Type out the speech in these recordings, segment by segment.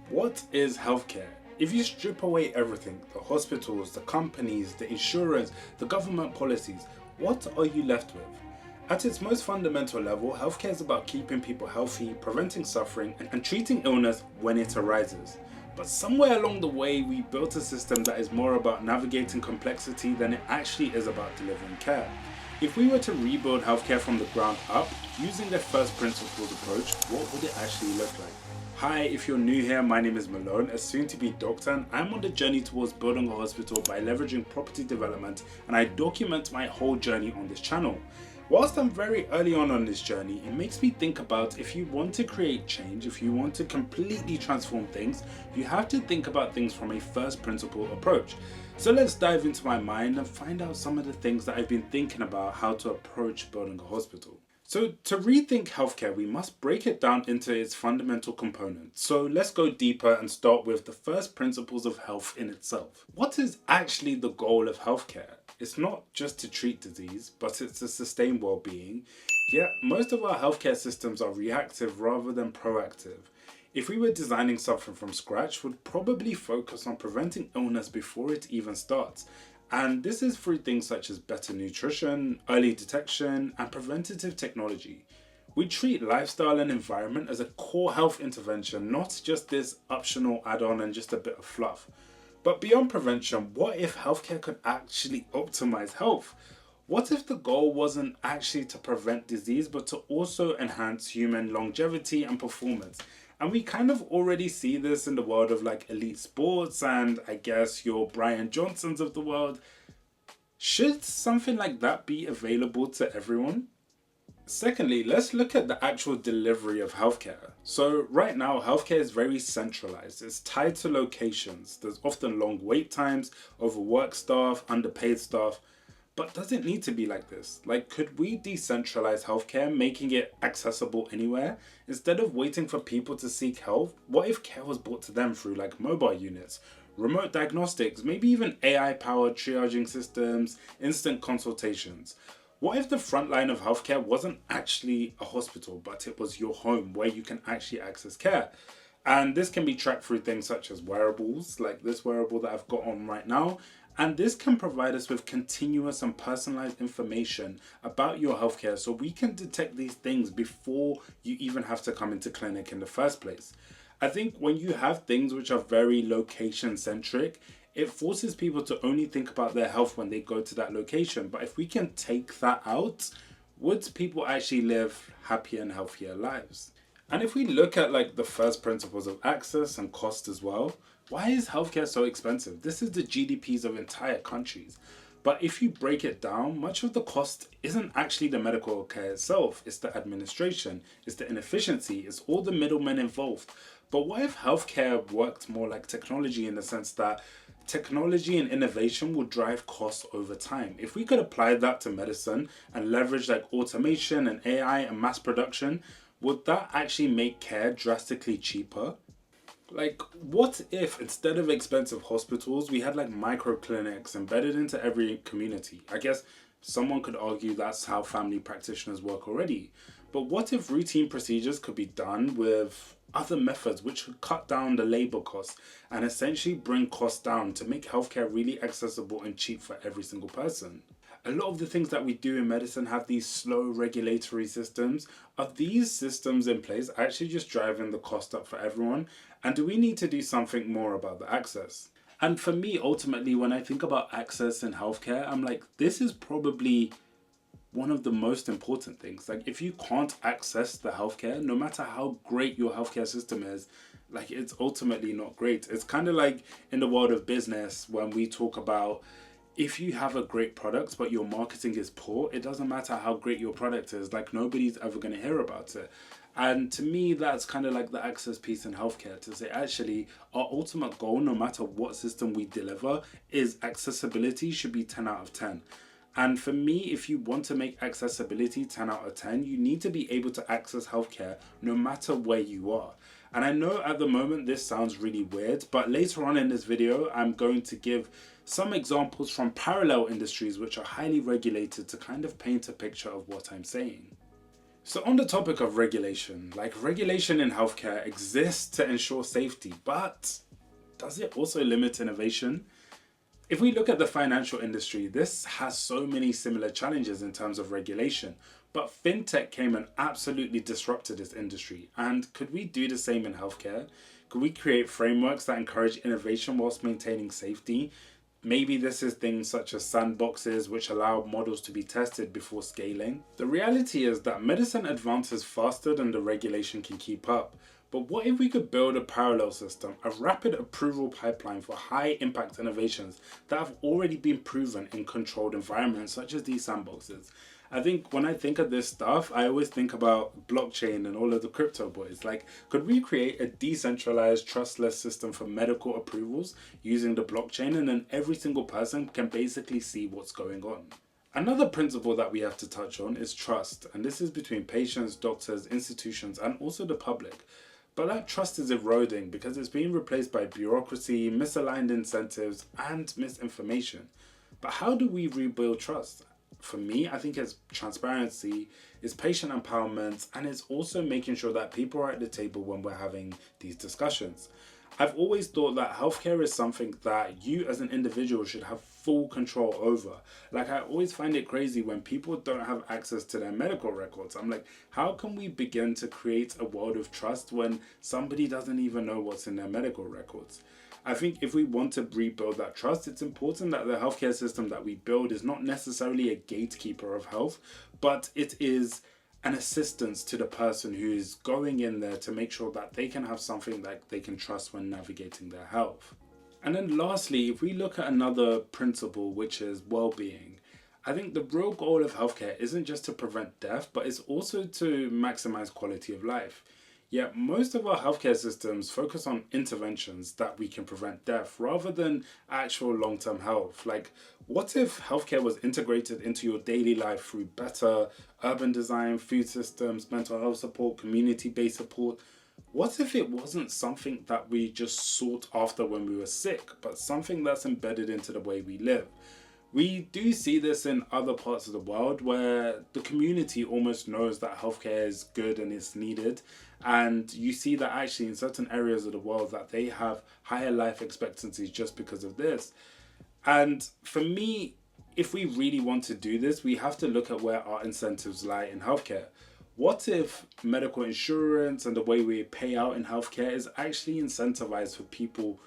What is healthcare? If you strip away everything, the hospitals, the companies, the insurance, the government policies, what are you left with? At its most fundamental level, healthcare is about keeping people healthy, preventing suffering, and treating illness when it arises. But somewhere along the way, we built a system that is more about navigating complexity than it actually is about delivering care. If we were to rebuild healthcare from the ground up, using a first principles approach, what would it actually look like? Hi, if you're new here, my name is Malone, a soon-to-be doctor, and I'm on the journey towards building a hospital by leveraging property development, and I document my whole journey on this channel. Whilst I'm very early on this journey, it makes me think about if you want to create change, if you want to completely transform things, you have to think about things from a first principle approach. So let's dive into my mind and find out some of the things that I've been thinking about how to approach building a hospital. So to rethink healthcare, we must break it down into its fundamental components. So let's go deeper and start with the first principles of health in itself. What is actually the goal of healthcare? It's not just to treat disease, but it's to sustain well-being. Yet most of our healthcare systems are reactive rather than proactive. If we were designing something from scratch, we'd probably focus on preventing illness before it even starts. And this is through things such as better nutrition, early detection, and preventative technology. We treat lifestyle and environment as a core health intervention, not just this optional add-on and just a bit of fluff. But beyond prevention, what if healthcare could actually optimize health? What if the goal wasn't actually to prevent disease, but to also enhance human longevity and performance? And we kind of already see this in the world of like elite sports and I guess your Brian Johnsons of the world. Should something like that be available to everyone? Secondly, let's look at the actual delivery of healthcare. So right now, healthcare is very centralized. It's tied to locations. There's often long wait times, overworked staff, underpaid staff. But does it need to be like this? Like, could we decentralize healthcare, making it accessible anywhere? Instead of waiting for people to seek help, what if care was brought to them through like mobile units, remote diagnostics, maybe even AI-powered triaging systems, instant consultations? What if the front line of healthcare wasn't actually a hospital, but it was your home where you can actually access care? And this can be tracked through things such as wearables, like this wearable that I've got on right now. And this can provide us with continuous and personalized information about your healthcare so we can detect these things before you even have to come into clinic in the first place. I think when you have things which are very location centric, it forces people to only think about their health when they go to that location. But if we can take that out, would people actually live happier and healthier lives? And if we look at like the first principles of access and cost as well, why is healthcare so expensive? This is the GDPs of entire countries. But if you break it down, much of the cost isn't actually the medical care itself. It's the administration, it's the inefficiency, it's all the middlemen involved. But what if healthcare worked more like technology in the sense that technology and innovation will drive costs over time? If we could apply that to medicine and leverage like automation and AI and mass production, would that actually make care drastically cheaper? Like, what if instead of expensive hospitals, we had like micro clinics embedded into every community? I guess someone could argue that's how family practitioners work already. But what if routine procedures could be done with other methods which could cut down the labor costs and essentially bring costs down to make healthcare really accessible and cheap for every single person? A lot of the things that we do in medicine have these slow regulatory systems. Are these systems in place actually just driving the cost up for everyone? And do we need to do something more about the access? And for me, ultimately, when I think about access in healthcare, I'm like, this is probably one of the most important things. Like, if you can't access the healthcare, no matter how great your healthcare system is, like, it's ultimately not great. It's kind of like in the world of business when we talk about if you have a great product but your marketing is poor, it doesn't matter how great your product is, like nobody's ever going to hear about it. And to me, that's kind of like the access piece in healthcare, to say actually our ultimate goal, no matter what system we deliver, is accessibility should be 10 out of 10. And for me, if you want to make accessibility 10 out of 10, you need to be able to access healthcare no matter where you are. And I know at the moment this sounds really weird, but later on in this video, I'm going to give some examples from parallel industries which are highly regulated to kind of paint a picture of what I'm saying. So on the topic of regulation, like regulation in healthcare exists to ensure safety, but does it also limit innovation? If we look at the financial industry, this has so many similar challenges in terms of regulation, but fintech came and absolutely disrupted this industry. And could we do the same in healthcare? Could we create frameworks that encourage innovation whilst maintaining safety? Maybe this is things such as sandboxes, which allow models to be tested before scaling. The reality is that medicine advances faster than the regulation can keep up. But what if we could build a parallel system, a rapid approval pipeline for high impact innovations that have already been proven in controlled environments such as these sandboxes? I think when I think of this stuff, I always think about blockchain and all of the crypto boys. Like, could we create a decentralized, trustless system for medical approvals using the blockchain, and then every single person can basically see what's going on? Another principle that we have to touch on is trust, and this is between patients, doctors, institutions, and also the public. But that trust is eroding because it's being replaced by bureaucracy, misaligned incentives, and misinformation. But how do we rebuild trust? For me, I think it's transparency, it's patient empowerment, and it's also making sure that people are at the table when we're having these discussions. I've always thought that healthcare is something that you as an individual should have full control over. Like, I always find it crazy when people don't have access to their medical records. I'm like, how can we begin to create a world of trust when somebody doesn't even know what's in their medical records? I think if we want to rebuild that trust, it's important that the healthcare system that we build is not necessarily a gatekeeper of health, but it is an assistance to the person who is going in there to make sure that they can have something that they can trust when navigating their health. And then lastly, if we look at another principle, which is well-being, I think the real goal of healthcare isn't just to prevent death, but it's also to maximize quality of life. Yet most of our healthcare systems focus on interventions that we can prevent death rather than actual long-term health. Like, what if healthcare was integrated into your daily life through better urban design, food systems, mental health support, community-based support? What if it wasn't something that we just sought after when we were sick, but something that's embedded into the way we live? We do see this in other parts of the world where the community almost knows that healthcare is good and it's needed. And you see that actually in certain areas of the world that they have higher life expectancies just because of this. And for me, if we really want to do this, we have to look at where our incentives lie in healthcare. What if medical insurance and the way we pay out in healthcare is actually incentivized for people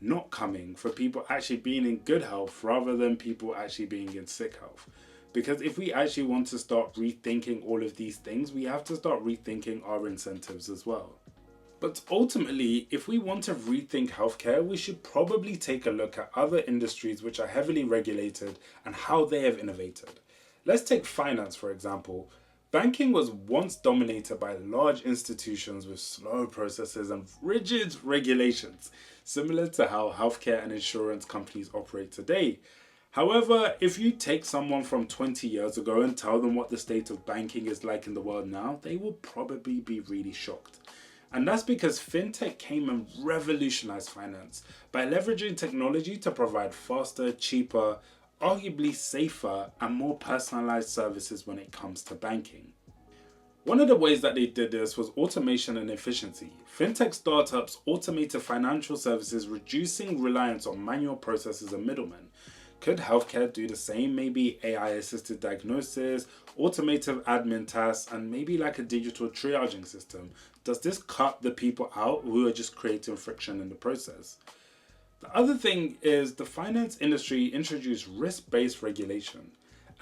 not coming, for people actually being in good health rather than people actually being in sick health? Because if we actually want to start rethinking all of these things, we have to start rethinking our incentives as well. But ultimately, if we want to rethink healthcare, we should probably take a look at other industries which are heavily regulated and how they have innovated. Let's take finance, for example. Banking was once dominated by large institutions with slow processes and rigid regulations, similar to how healthcare and insurance companies operate today. However, if you take someone from 20 years ago and tell them what the state of banking is like in the world now, they will probably be really shocked. And that's because fintech came and revolutionized finance by leveraging technology to provide faster, cheaper, arguably safer, and more personalized services when it comes to banking. One of the ways that they did this was automation and efficiency. Fintech startups automated financial services, reducing reliance on manual processes and middlemen. Could healthcare do the same? Maybe AI-assisted diagnosis, automated admin tasks, and maybe like a digital triaging system. Does this cut the people out who are just creating friction in the process? The other thing is the finance industry introduced risk-based regulation,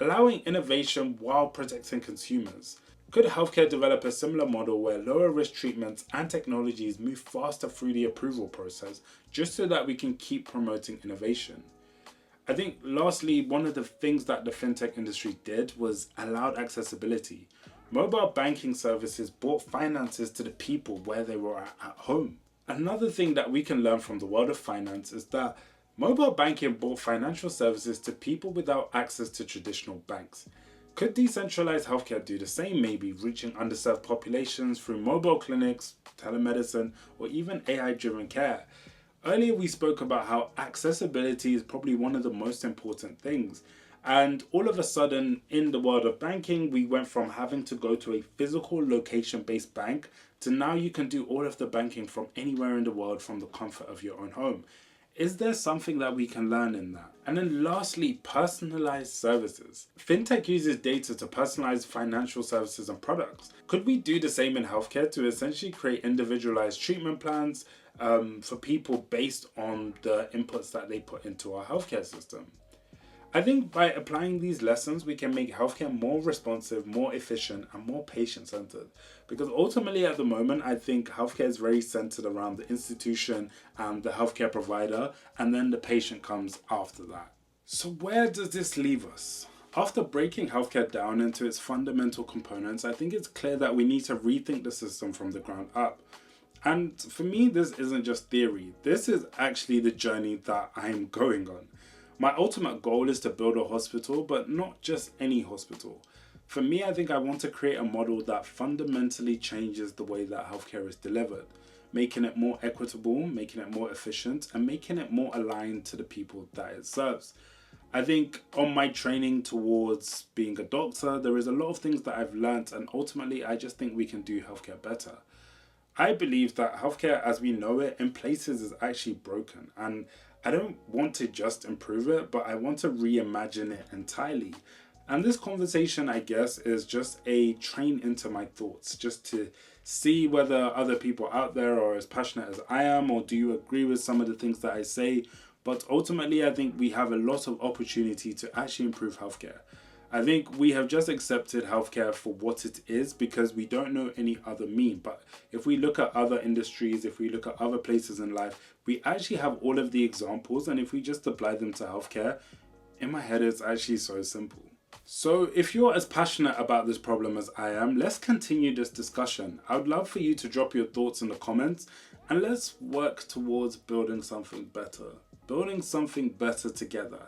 allowing innovation while protecting consumers. Could healthcare develop a similar model where lower risk treatments and technologies move faster through the approval process just so that we can keep promoting innovation? I think lastly, one of the things that the fintech industry did was allowed accessibility. Mobile banking services brought finances to the people where they were at home. Another thing that we can learn from the world of finance is that mobile banking brought financial services to people without access to traditional banks. Could decentralized healthcare do the same, maybe reaching underserved populations through mobile clinics, telemedicine, or even AI-driven care? Earlier we spoke about how accessibility is probably one of the most important things. And all of a sudden, in the world of banking, we went from having to go to a physical location-based bank to now you can do all of the banking from anywhere in the world from the comfort of your own home. Is there something that we can learn in that? And then lastly, personalized services. Fintech uses data to personalize financial services and products. Could we do the same in healthcare to essentially create individualized treatment plans for people based on the inputs that they put into our healthcare system? I think by applying these lessons, we can make healthcare more responsive, more efficient, and more patient centered. Because ultimately, at the moment, I think healthcare is very centered around the institution and the healthcare provider, and then the patient comes after that. So, where does this leave us? After breaking healthcare down into its fundamental components, I think it's clear that we need to rethink the system from the ground up. And for me, this isn't just theory, this is actually the journey that I'm going on. My ultimate goal is to build a hospital, but not just any hospital. For me, I think I want to create a model that fundamentally changes the way that healthcare is delivered, making it more equitable, making it more efficient, and making it more aligned to the people that it serves. I think on my training towards being a doctor, there is a lot of things that I've learnt, and ultimately, I just think we can do healthcare better. I believe that healthcare as we know it in places is actually broken, and I don't want to just improve it, but I want to reimagine it entirely. And this conversation, I guess, is just a train into my thoughts, just to see whether other people out there are as passionate as I am, or do you agree with some of the things that I say. But ultimately, I think we have a lot of opportunity to actually improve healthcare. I think we have just accepted healthcare for what it is because we don't know any other mean. But if we look at other industries, if we look at other places in life, we actually have all of the examples. And if we just apply them to healthcare, in my head, it's actually so simple. So if you're as passionate about this problem as I am, let's continue this discussion. I would love for you to drop your thoughts in the comments and let's work towards building something better. Building something better together.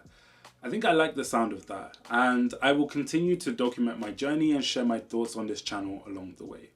I think I like the sound of that, and I will continue to document my journey and share my thoughts on this channel along the way.